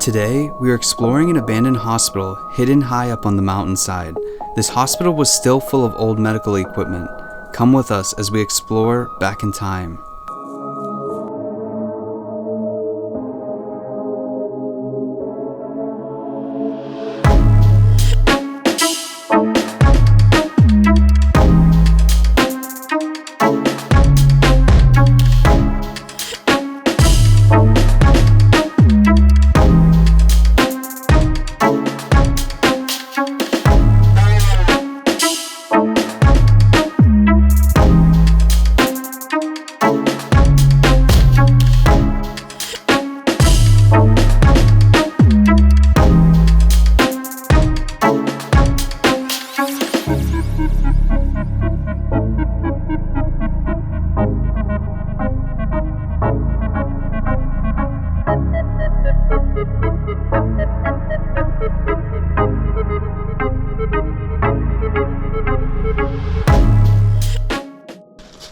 Today, we are exploring an abandoned hospital hidden high up on the mountainside. This hospital was still full of old medical equipment. Come with us as we explore back in time.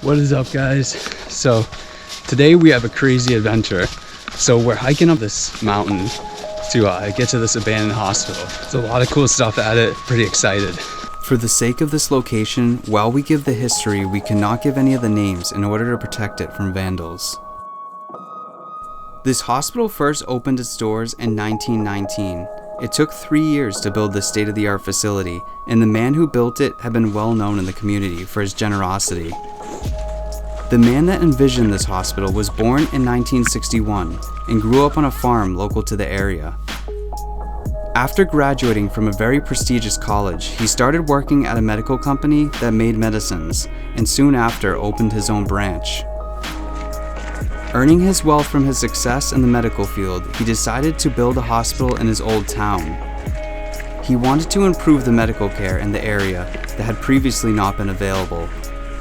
What is up, guys? So today we have a crazy adventure. So we're hiking up this mountain to get to this abandoned hospital. There's a lot of cool stuff at it. Pretty excited. For the sake of this location, while we give the history, we cannot give any of the names in order to protect it from vandals. This hospital first opened its doors in 1919. It took 3 years to build this state-of-the-art facility, and the man who built it had been well known in the community for his generosity. The man that envisioned this hospital was born in 1961 and grew up on a farm local to the area. After graduating from a very prestigious college, he started working at a medical company that made medicines, and soon after opened his own branch. Earning his wealth from his success in the medical field, he decided to build a hospital in his old town. He wanted to improve the medical care in the area that had previously not been available.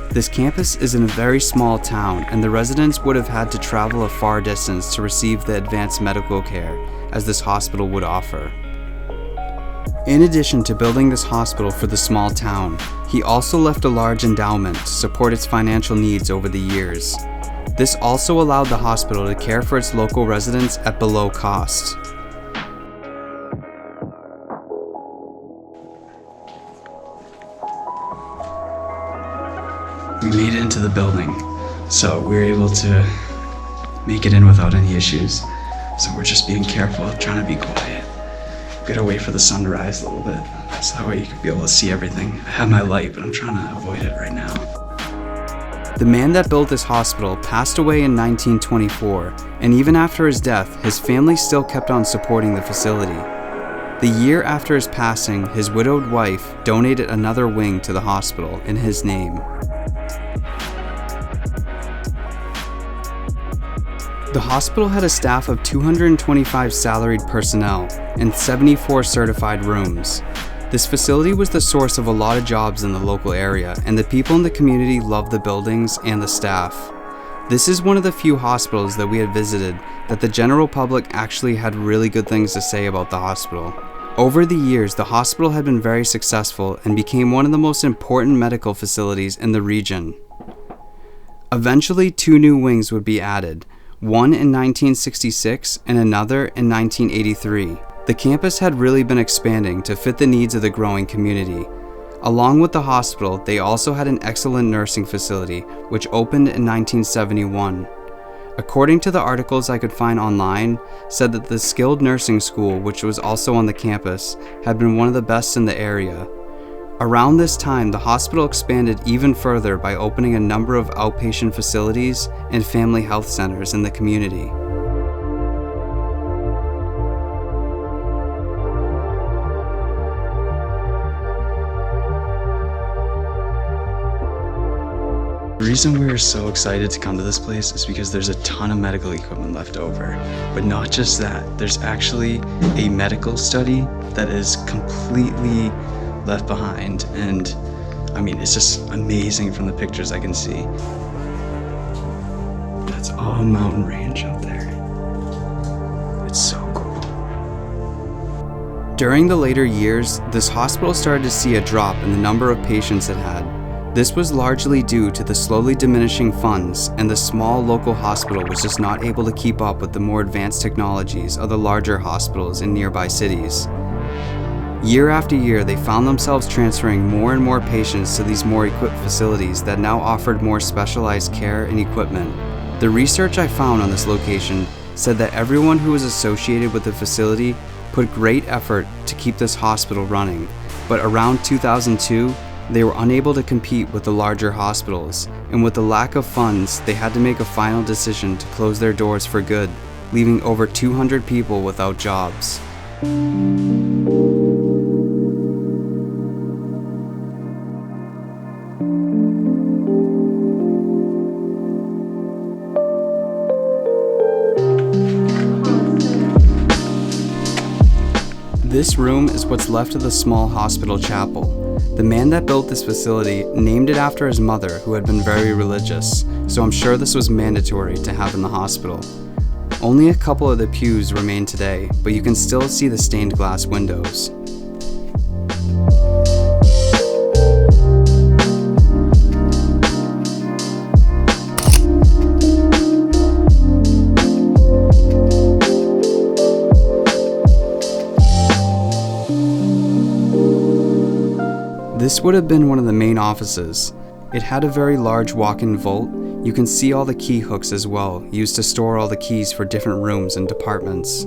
This campus is in a very small town, and the residents would have had to travel a far distance to receive the advanced medical care as this hospital would offer. In addition to building this hospital for the small town, he also left a large endowment to support its financial needs over the years. This also allowed the hospital to care for its local residents at below cost. We made it into the building, so we were able to make it in without any issues. So we're just being careful, trying to be quiet. We gotta wait for the sun to rise a little bit, so that way you can be able to see everything. I have my light, but I'm trying to avoid it right now. The man that built this hospital passed away in 1924, and even after his death, his family still kept on supporting the facility. The year after his passing, his widowed wife donated another wing to the hospital in his name. The hospital had a staff of 225 salaried personnel and 74 certified rooms. This facility was the source of a lot of jobs in the local area, and the people in the community loved the buildings and the staff. This is one of the few hospitals that we had visited that the general public actually had really good things to say about the hospital. Over the years, the hospital had been very successful and became one of the most important medical facilities in the region. Eventually, 2 new wings would be added. One in 1966 and another in 1983. The campus had really been expanding to fit the needs of the growing community. Along with the hospital, they also had an excellent nursing facility, which opened in 1971. According to the articles I could find online, said that the skilled nursing school, which was also on the campus, had been one of the best in the area. Around this time, the hospital expanded even further by opening a number of outpatient facilities and family health centers in the community. The reason we were so excited to come to this place is because there's a ton of medical equipment left over. But not just that, there's actually a medical study that is completely left behind, and I mean, it's just amazing from the pictures I can see. That's all mountain range up there. It's so cool. During the later years, this hospital started to see a drop in the number of patients it had. This was largely due to the slowly diminishing funds, and the small local hospital was just not able to keep up with the more advanced technologies of the larger hospitals in nearby cities. Year after year, they found themselves transferring more and more patients to these more equipped facilities that now offered more specialized care and equipment. The research I found on this location said that everyone who was associated with the facility put great effort to keep this hospital running, but around 2002, they were unable to compete with the larger hospitals, and with the lack of funds, they had to make a final decision to close their doors for good, leaving over 200 people without jobs. This room is what's left of the small hospital chapel. The man that built this facility named it after his mother, who had been very religious, so I'm sure this was mandatory to have in the hospital. Only a couple of the pews remain today, but you can still see the stained glass windows. This would have been one of the main offices. It had a very large walk-in vault. You can see all the key hooks as well, used to store all the keys for different rooms and departments.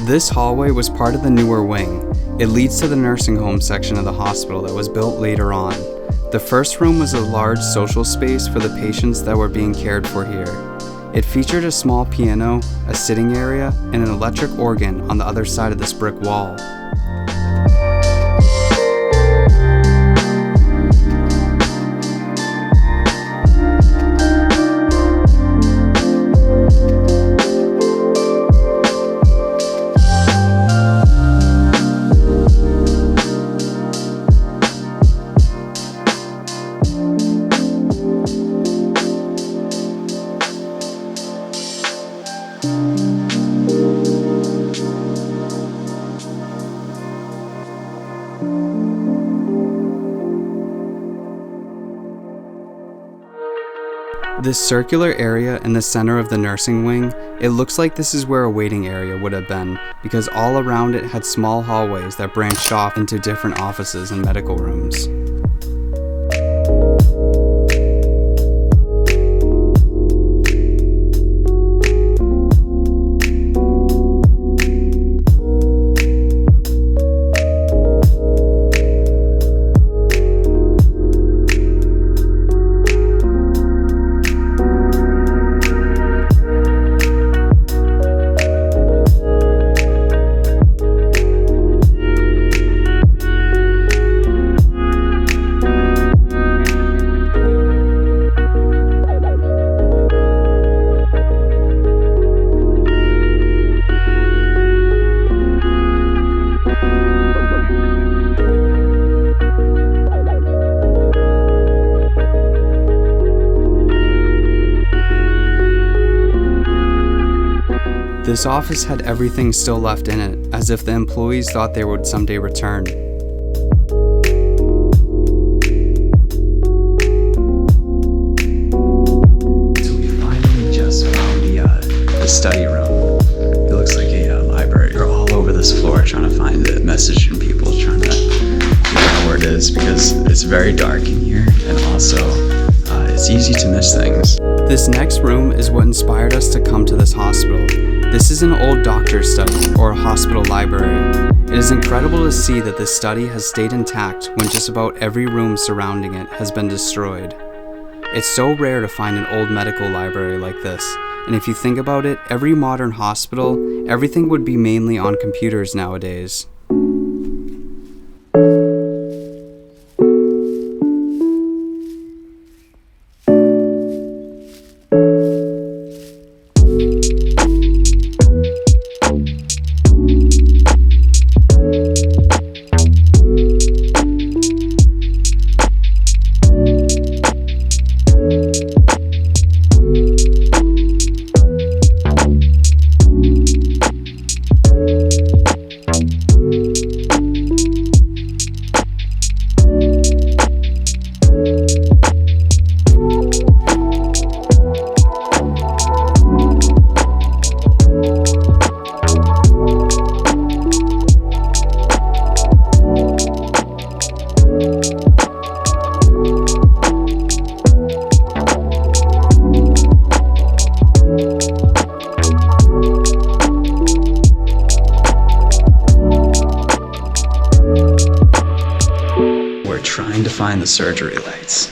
This hallway was part of the newer wing. It leads to the nursing home section of the hospital that was built later on. The first room was a large social space for the patients that were being cared for here. It featured a small piano, a sitting area, and an electric organ on the other side of this brick wall. This circular area in the center of the nursing wing, it looks like this is where a waiting area would have been, because all around it had small hallways that branched off into different offices and medical rooms. This office had everything still left in it, as if the employees thought they would someday return. So we finally just found the study room. It looks like a library. We're all over this floor trying to find it, messaging people, trying to figure out where it is, because it's very dark in here, and also it's easy to miss things. This next room is what inspired us to come to this hospital. This is an old doctor's study, or a hospital library. It is incredible to see that this study has stayed intact when just about every room surrounding it has been destroyed. It's so rare to find an old medical library like this, and if you think about it, every modern hospital, everything would be mainly on computers nowadays. find the surgery lights.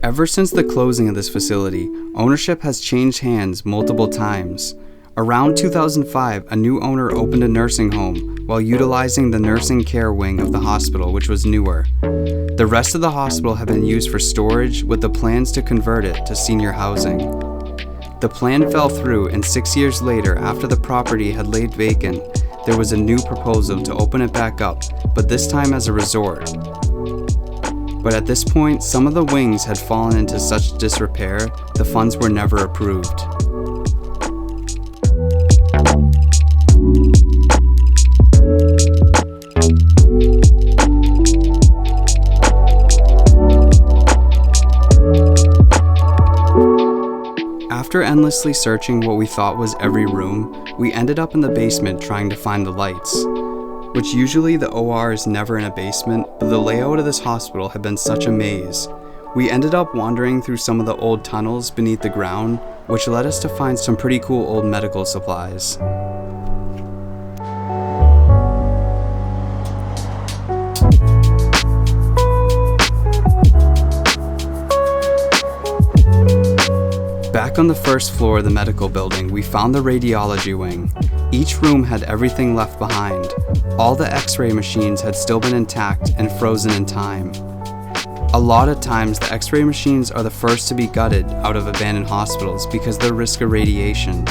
Ever since the closing of this facility, ownership has changed hands multiple times. Around 2005, a new owner opened a nursing home while utilizing the nursing care wing of the hospital, which was newer. The rest of the hospital had been used for storage with the plans to convert it to senior housing. The plan fell through, and 6 years later, after the property had laid vacant, there was a new proposal to open it back up, but this time as a resort. But at this point, some of the wings had fallen into such disrepair, the funds were never approved. After endlessly searching what we thought was every room, we ended up in the basement trying to find the lights. Which usually the OR is never in a basement, but the layout of this hospital had been such a maze. We ended up wandering through some of the old tunnels beneath the ground, which led us to find some pretty cool old medical supplies. Back on the first floor of the medical building, we found the radiology wing. Each room had everything left behind. All the x-ray machines had still been intact and frozen in time. A lot of times, the x-ray machines are the first to be gutted out of abandoned hospitals because of the risk of radiation.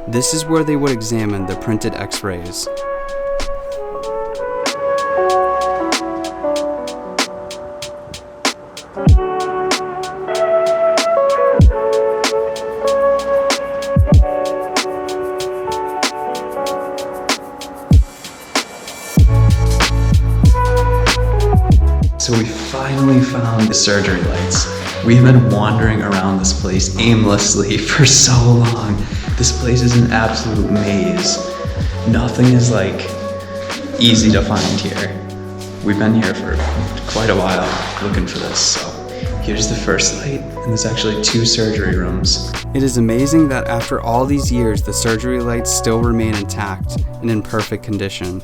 This is where they would examine the printed x-rays. So we finally found the surgery lights. We've been wandering around this place aimlessly for so long. This place is an absolute maze. Nothing is like easy to find here. We've been here for quite a while looking for this. So here's the first light, and there's actually 2 surgery rooms. It is amazing that after all these years, the surgery lights still remain intact and in perfect condition.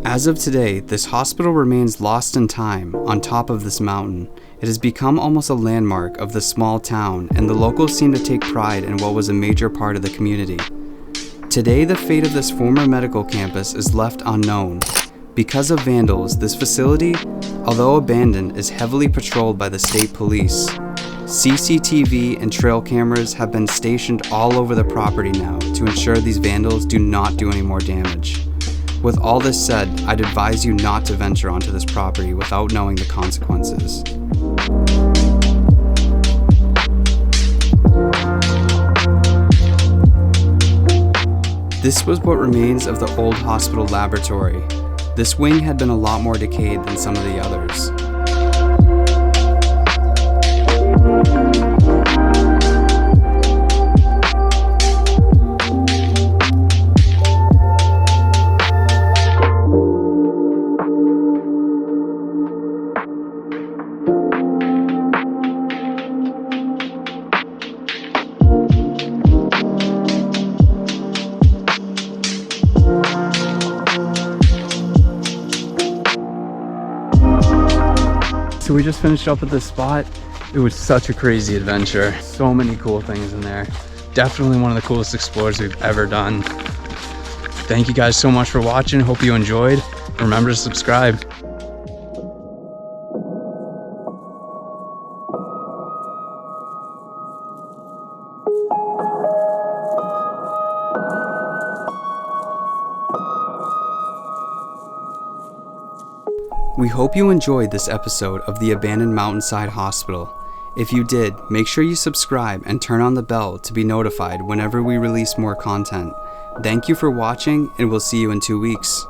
As of today, this hospital remains lost in time on top of this mountain. It has become almost a landmark of the small town, and the locals seem to take pride in what was a major part of the community. Today, the fate of this former medical campus is left unknown. Because of vandals, this facility, although abandoned, is heavily patrolled by the state police. CCTV and trail cameras have been stationed all over the property now to ensure these vandals do not do any more damage. With all this said, I'd advise you not to venture onto this property without knowing the consequences. This was what remains of the old hospital laboratory. This wing had been a lot more decayed than some of the others. So we just finished up at this spot. It was such a crazy adventure. So many cool things in there. Definitely one of the coolest explores we've ever done. Thank you guys so much for watching. Hope you enjoyed. Remember to subscribe. We hope you enjoyed this episode of the Abandoned Mountainside Hospital. If you did, make sure you subscribe and turn on the bell to be notified whenever we release more content. Thank you for watching, and we'll see you in 2 weeks.